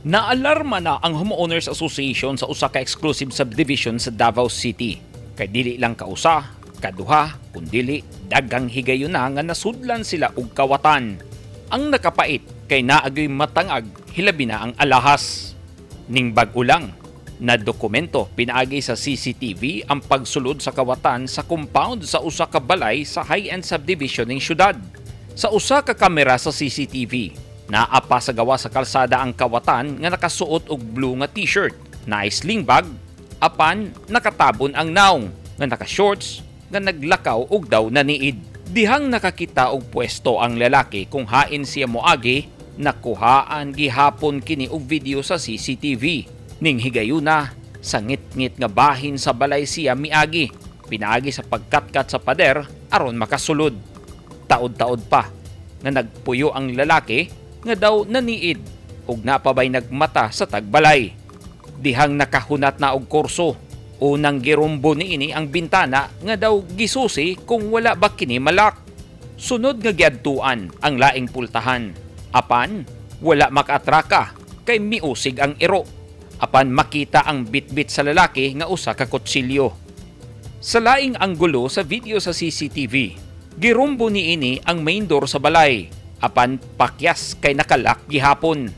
Naalarma na ang Homeowners Association sa usa ka exclusive subdivision sa Davao City. Kay dili lang kausa, kaduha, kundili daghang higayon na nga nasudlan sila og kawatan. Ang nakapait kay naagay matangag hilabi na ang alahas. Ning bag-o lang na dokumento pinaagi sa CCTV ang pagsulod sa kawatan sa compound sa usa ka balay sa high-end subdivision ning syudad. Sa usa ka kamera sa CCTV, naapa sa gawa sa kalsada ang kawatan nga nakasuot og blue nga t-shirt, na sling bag, apan nakatabon ang naong nga naka-shorts nga naglakaw og daw naniid. Dihang nakakita og pwesto ang lalaki kung hain siya moagi, nakuhaan gihapon kini og video sa CCTV. Ning higayuna, sa ngit-ngit nga bahin sa balay siya miagi, pinaagi sa pagkatkat sa pader aron makasulod. Taod-taod pa nga nagpuyo ang lalaki nga daw naniid ug napabay nagmata sa tagbalay. Dihang nakahunat na og kurso, unang girumbo niini ang bintana nga daw gisusi kung wala ba kini malak. Sunod nga giadtuan ang laing pultahan. Apan wala makaatraka kay miusig ang iro. Apan makita ang bitbit sa lalaki nga usa ka kutsilyo. Sa laing anggulo sa video sa CCTV, girumbo niini ang main door sa balay. Apan pakyas kay nakalak gihapon.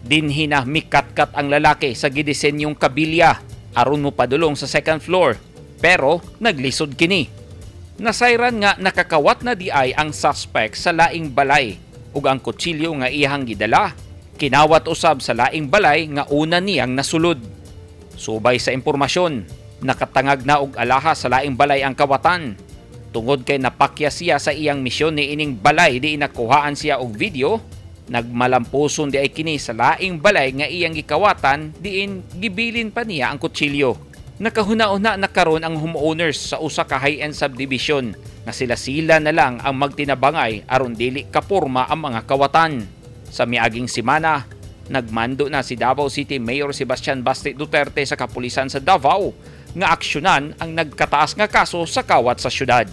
Dinhi na mikatkat ang lalaki sa gidisenyong kabilya aron mo padulong sa second floor, pero naglisod kini. Nasayran nga nakakawat na di ay ang suspect sa laing balay ug ang kutsilyo nga iyang gidala kinawat usab sa laing balay nga una niyang nasulod. Subay sa impormasyon, nakatangag na og alahas sa laing balay ang kawatan. Tungod kay napakya siya sa iyang misyon ni ining balay di nakuhaan siya og video, nagmalampuson di ay kini sa laing balay nga iyang gikawatan diin gibilin pa niya ang kutsilyo. Nakahuna-una na karon ang homeowners sa usa ka high-end subdivision nga sila na lang ang magtinabangay aron dili kaporma ang mga kawatan. Sa miaging semana, nagmando na si Davao City Mayor Sebastian Basti Duterte sa kapulisan sa Davao nga aksyonan ang nagkataas nga kaso sa kawat sa syudad.